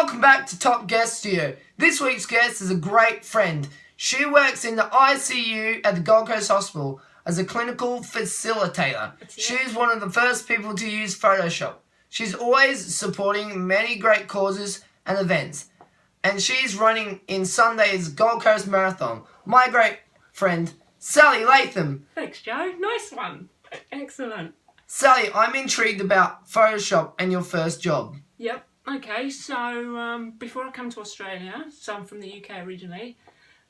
Welcome back to Top Guest Studio. This week's guest is a great friend. She works in the ICU at the Gold Coast Hospital as a clinical facilitator. She's one of the first people to use Photoshop. She's always supporting many great causes and events. And she's running in Sunday's Gold Coast Marathon. My great friend, Sally Latham. Thanks, Joe. Nice one. Excellent. Sally, I'm intrigued about Photoshop and your first job. Yep. Okay, so before I came to Australia, so I'm from the UK originally,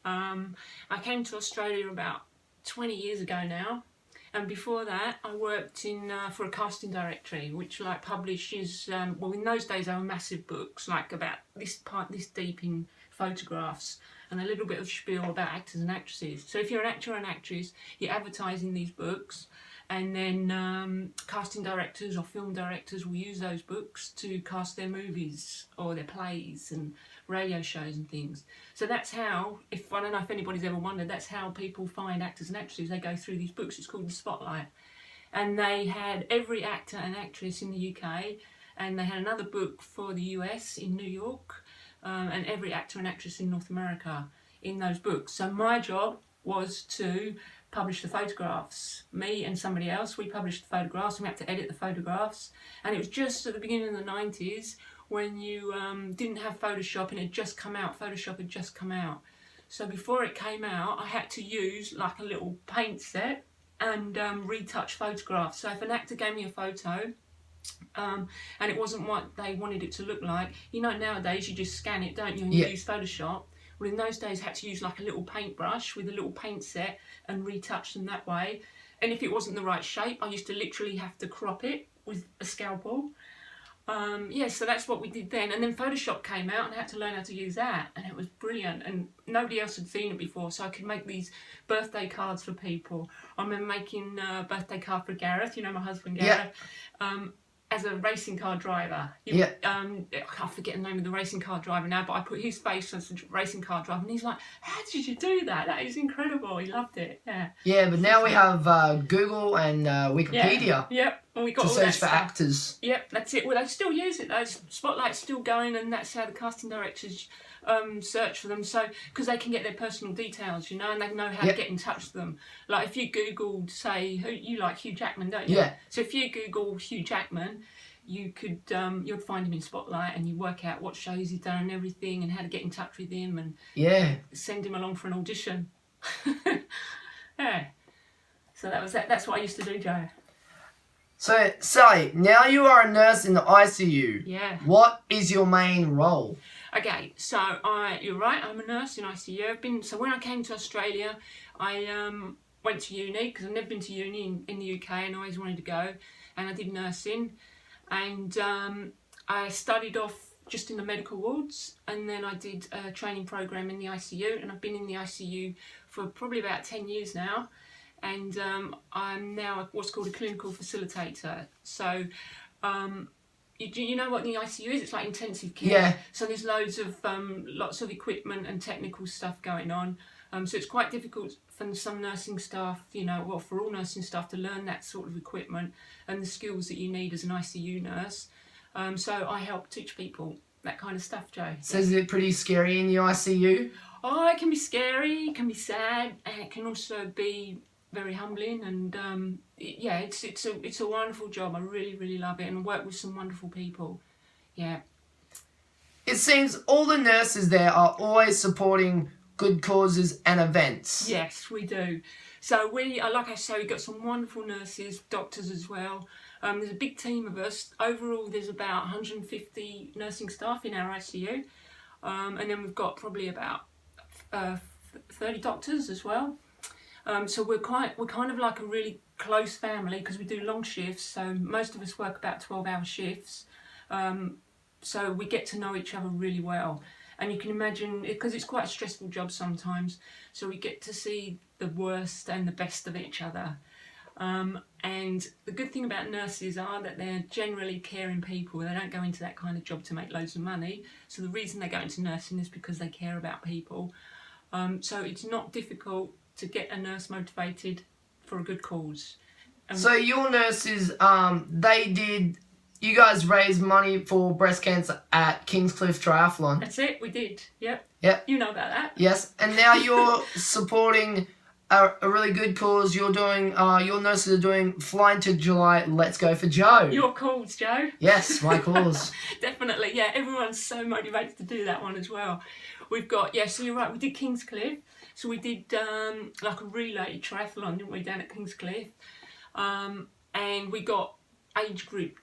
I came to Australia about 20 years ago now, and before that I worked in for a casting directory which publishes, well, in those days they were massive books, like about this deep in photographs and a little bit of spiel about actors and actresses. So if you're an actor or an actress, you advertise in these books, and then casting directors or film directors will use those books to cast their movies or their plays and radio shows and things. So that's how, I don't know if anybody's ever wondered, that's how people find actors and actresses. They go through these books. It's called The Spotlight. And they had every actor and actress in the UK, and they had another book for the US in New York, and every actor and actress in North America in those books. So my job was to publish the photographs. Me and somebody else, we published the photographs, and we had to edit the photographs. And it was just at the beginning of the 90s when you didn't have Photoshop, and it had just come out. Photoshop had just come out. So before it came out, I had to use like a little paint set and retouch photographs. So if an actor gave me a photo, and it wasn't what they wanted it to look like, you know, nowadays you just scan it, don't you, and you use Photoshop. Well, in those days, I had to use like a little paintbrush with a little paint set and retouch them that way. And if it wasn't the right shape, I used to literally have to crop it with a scalpel. So that's what we did then. And then Photoshop came out, and I had to learn how to use that, and it was brilliant. And nobody else had seen it before, so I could make these birthday cards for people. I remember making a birthday card for Gareth, you know, my husband Gareth. As a racing car driver. I forget the name of the racing car driver now, but I put his face as a racing car driver, and he's like, how did you do that? That is incredible. He loved it. Yeah, but now we have Google and Wikipedia and we got to all search that for stuff. actors. Yep, that's it. Well, they still use it. Those Spotlight's still going, and that's how the casting directors search for them. So, because they can get their personal details, you know, and they know how to get in touch with them. Like if you Googled, say, you like Hugh Jackman, don't you? Yeah. So if you Google Hugh Jackman, you could you'd find him in Spotlight, and you work out what shows he's done and everything, and how to get in touch with him, and send him along for an audition. So that was that. That's what I used to do, Joe. So, Sally, now you are a nurse in the ICU. Yeah. What is your main role? Okay, so you're right, I'm a nurse in ICU. So when I came to Australia, I went to uni, because I've never been to uni in the UK, and I always wanted to go, and I did nursing. And I started off just in the medical wards, and then I did a training program in the ICU, and I've been in the ICU for probably about 10 years now. And I'm now what's called a clinical facilitator. So you know what the ICU is? It's like intensive care. Yeah. So there's lots of equipment and technical stuff going on. So it's quite difficult for some nursing staff, you know, well, for all nursing staff to learn that sort of equipment and the skills that you need as an ICU nurse. So I help teach people that kind of stuff, Joe. So is it pretty scary in the ICU? Oh, it can be scary, it can be sad, and it can also be very humbling, and it's a wonderful job. I really, really love it, and I work with some wonderful people. Yeah. It seems all the nurses there are always supporting good causes and events. Yes, we do. So we, like I say, we've got some wonderful nurses, doctors as well. There's a big team of us. Overall, there's about 150 nursing staff in our ICU, and then we've got probably about 30 doctors as well. So we're kind of like a really close family, because we do long shifts. So most of us work about 12-hour shifts. So we get to know each other really well. And you can imagine, because it's quite a stressful job sometimes, so we get to see the worst and the best of each other. And the good thing about nurses are that they're generally caring people. They don't go into that kind of job to make loads of money. So the reason they go into nursing is because they care about people. So it's not difficult to get a nurse motivated for a good cause. So your nurses, they did you guys raised money for breast cancer at Kingscliff Triathlon. That's it, we did. Yep. Yep. You know about that. Yes, and now you're supporting a really good cause. You're doing, your nurses are doing Flying to July, Let's Go for Joe. Your cause, Joe. Yes, my cause. Definitely, yeah. Everyone's so motivated to do that one as well. We've got, so you're right, we did Kingscliff. So we did like a relay triathlon, didn't we, down at Kingscliff. And we got age group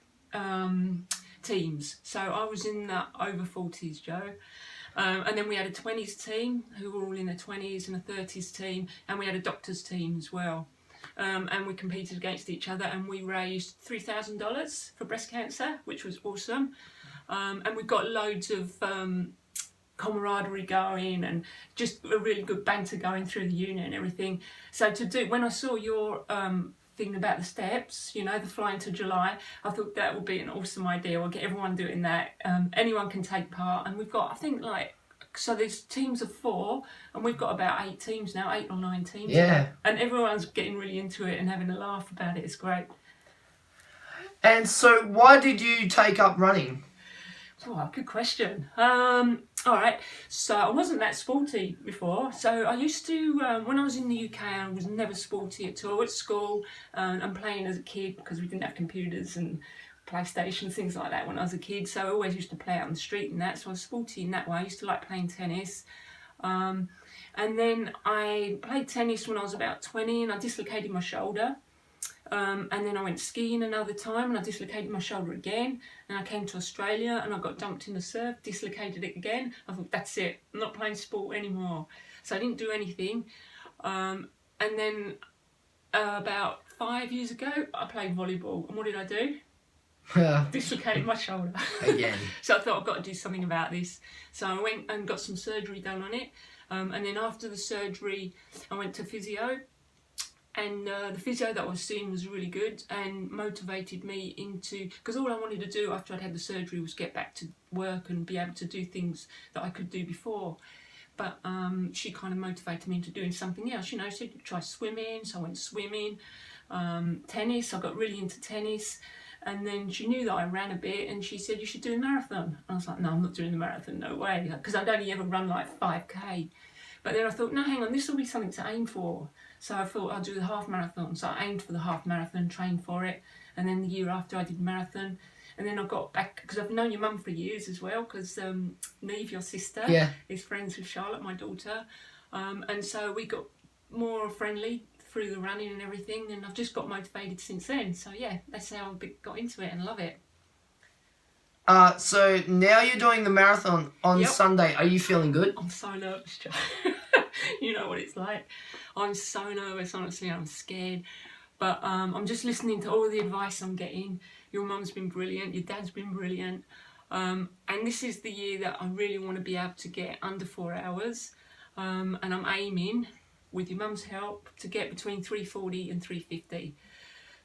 teams. So I was in the over 40s, Joe. And then we had a 20s team who were all in their 20s and a 30s team. And we had a doctors team as well. And we competed against each other and we raised $3,000 for breast cancer, which was awesome. And we got loads of camaraderie going and just a really good banter going through the unit and everything. So when I saw your thing about the steps, you know, the Flying to July, I thought that would be an awesome idea. We'll get everyone doing that. Anyone can take part, and we've got, I think, so there's teams of 4 and we've got about 8 teams now, 8 or 9 teams. Yeah. And everyone's getting really into it and having a laugh about it. It's great. And so why did you take up running? Oh, good question. All right, so I wasn't that sporty before. So I used to, when I was in the UK, I was never sporty at all at school and playing as a kid because we didn't have computers and PlayStation, things like that when I was a kid. So I always used to play out on the street and that. So I was sporty in that way. I used to like playing tennis. And then I played tennis when I was about 20 and I dislocated my shoulder. And then I went skiing another time and I dislocated my shoulder again. And I came to Australia and I got dumped in the surf, dislocated it again. I thought, that's it, I'm not playing sport anymore. So I didn't do anything. And then about 5 years ago, I played volleyball. And what did I do? Dislocated my shoulder. Again. So I thought, I've got to do something about this. So I went and got some surgery done on it. And then after the surgery, I went to physio. And the physio that I was seeing was really good and motivated me into, because all I wanted to do after I'd had the surgery was get back to work and be able to do things that I could do before. But she kind of motivated me into doing something else. You know, she said, try swimming, so I went swimming. Tennis, I got really into tennis. And then she knew that I ran a bit and she said, you should do a marathon. And I was like, no, I'm not doing the marathon, no way. Because I'd only ever run like 5K. But then I thought, no, hang on, this will be something to aim for. So I thought I'll do the half marathon. So I aimed for the half marathon, trained for it. And then the year after I did marathon. And then I got back, because I've known your mum for years as well, because Neve, your sister, is friends with Charlotte, my daughter. And so we got more friendly through the running and everything. And I've just got motivated since then. So yeah, that's how I got into it and love it. So now you're doing the marathon on Sunday. Are you feeling good? I'm so nervous, Joe. You know what it's like. I'm so nervous, honestly, I'm scared. But I'm just listening to all the advice I'm getting. Your mum's been brilliant, your dad's been brilliant. And this is the year that I really want to be able to get under 4 hours. And I'm aiming, with your mum's help, to get between 3:40 and 3:50.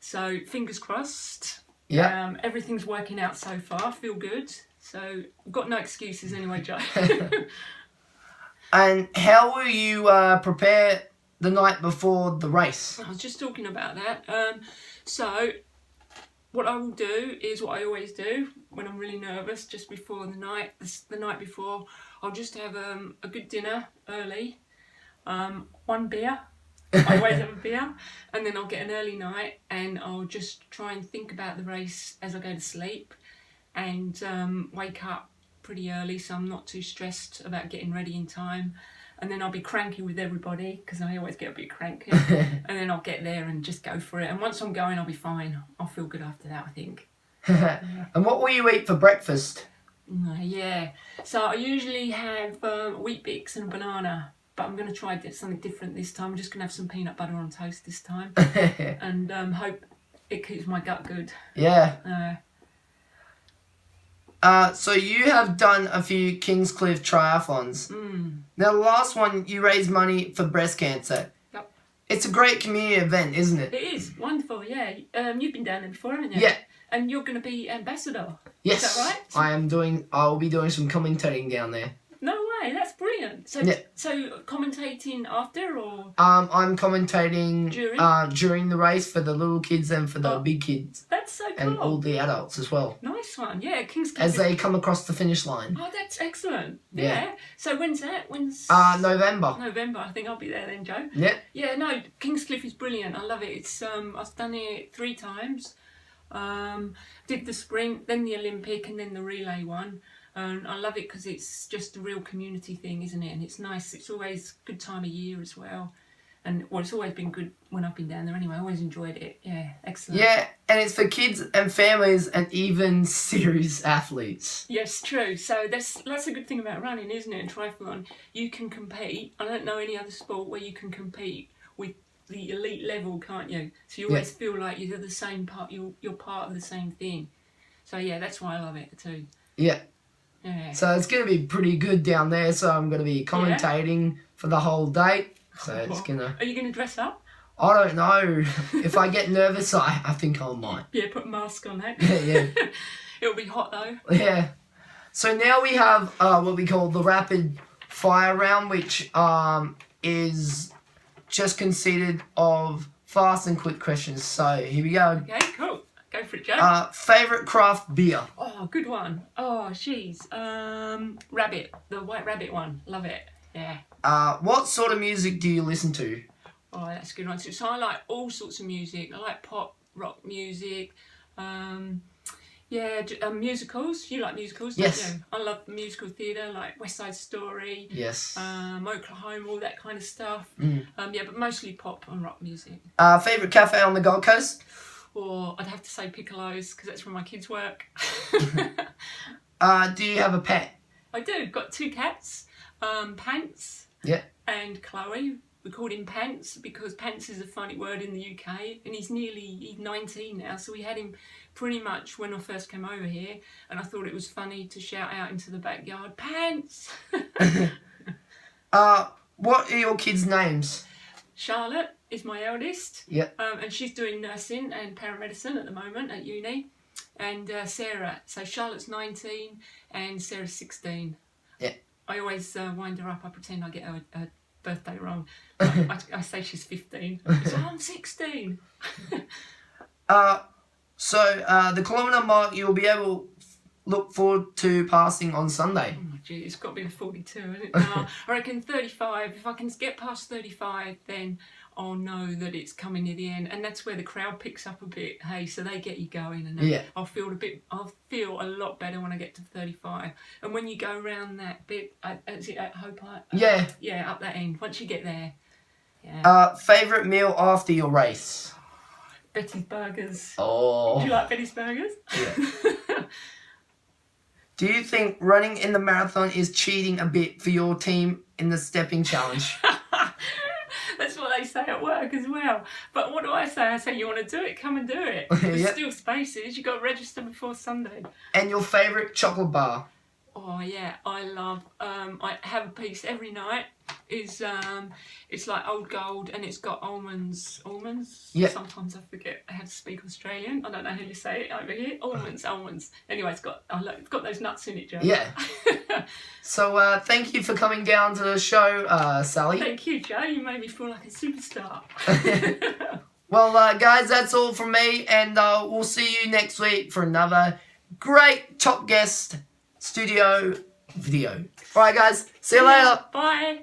So fingers crossed. Yeah. Everything's working out so far, feel good. So I've got no excuses anyway, Joe. And how will you prepare the night before the race? I was just talking about that. So what I will do is what I always do when I'm really nervous, just before the night before, I'll just have a good dinner early, 1 beer. I always have a beer, and then I'll get an early night and I'll just try and think about the race as I go to sleep and wake up pretty early so I'm not too stressed about getting ready in time. And then I'll be cranky with everybody because I always get a bit cranky. And then I'll get there and just go for it. And once I'm going, I'll be fine. I'll feel good after that, I think. And what will you eat for breakfast? Yeah, so I usually have wheat bix and a banana. But I'm going to try something different this time. I'm just going to have some peanut butter on toast this time. And hope it keeps my gut good. Yeah. So you have done a few Kingscliff Triathlons. Now, the last one, you raised money for breast cancer. Yep. It's a great community event, isn't it? It is. Wonderful, yeah. You've been down there before, haven't you? Yeah. And you're going to be ambassador. Yes. Is that right? I'll be doing some commentating down there. No way, that's brilliant. So, Yeah. so commentating after or? I'm commentating During? during the race for the little kids and for the Oh. big kids. That's so cool. And all the adults as well. Nice one, yeah. Kingscliff. As they come across the finish line. Oh, that's excellent. Yeah. Yeah. So when's that? When's? November. November. I think I'll be there then, Joe. Yeah. Yeah. No, Kingscliff is brilliant. I love it. It's I've done it 3 times. Did the sprint, then the Olympic, and then the relay one. And I love it because it's just a real community thing, isn't it? And it's nice. It's always a good time of year as well. And well, it's always been good when I've been down there anyway. I always enjoyed it. Yeah, excellent. Yeah, and it's for kids and families and even serious athletes. Yes, true. So that's a good thing about running, isn't it? And triathlon, you can compete. I don't know any other sport where you can compete with the elite level, can't you? So you always feel like you're the same part. You're part of the same thing. So yeah, that's why I love it too. Yeah. Yeah. So it's going to be pretty good down there. So I'm going to be commentating for the whole day. So it's going to... Are you going to dress up? I don't know. If I get nervous, I think I might. Yeah, put a mask on that. Yeah. It'll be hot though. Yeah. So now we have what we call the rapid fire round, which is just consisted of fast and quick questions. So here we go. Okay, cool. Go for it, Joe. Favorite craft beer? Oh, good one. Oh, jeez. Rabbit. The White Rabbit one. Love it. Yeah. What sort of music do you listen to? Oh, that's a good one. So I like all sorts of music. I like pop, rock music. Musicals. You like musicals, don't Yes. you? I love musical theatre, like West Side Story. Yes. Oklahoma, all that kind of stuff. But mostly pop and rock music. Favorite cafe on the Gold Coast? Or I'd have to say Piccolo's because that's where my kids work. Do you have a pet? I do. Got 2 cats. Pants. Yeah. And Chloe. We called him Pants because Pants is a funny word in the UK, and he's 19 now, so we had him pretty much when I first came over here, and I thought it was funny to shout out into the backyard, Pants! What are your kids' names? Charlotte is my eldest, Yeah. and she's doing nursing and paramedicine at the moment at uni, and Sarah, so Charlotte's 19 and Sarah's 16. Yeah. I always wind her up, I pretend I get her birthday wrong. I say she's 15. She's like, I'm 16. So the kilometre mark you'll be able to look forward to passing on Sunday. Oh, gee, it's got to be the 42, isn't it? No, I reckon 35. If I can get past 35, then I'll know that it's coming near the end, and that's where the crowd picks up a bit. Hey, so they get you going, and I'll feel a lot better when I get to 35. And when you go around that bit, is it at Hope? Yeah, up that end. Once you get there. Yeah. Favourite meal after your race? Betty's Burgers. Oh. Do you like Betty's Burgers? Yeah. Do you think running in the marathon is cheating a bit for your team in the stepping challenge? That's what they say at work as well. But what do I say? I say, you want to do it? Come and do it. There's still spaces. You've got to register before Sunday. And your favourite chocolate bar? Oh, yeah. I love... I have a piece every night. It's like Old Gold, and it's got almonds. Almonds? Yeah. Sometimes I forget how to speak Australian. I don't know how to say it over here. Almonds. Anyway, it's got those nuts in it, Joe. Yeah. So, thank you for coming down to the show, Sally. Thank you, Joe. You made me feel like a superstar. Well, guys, that's all from me, and we'll see you next week for another great top guest studio video. Alright, guys. See you later. Bye.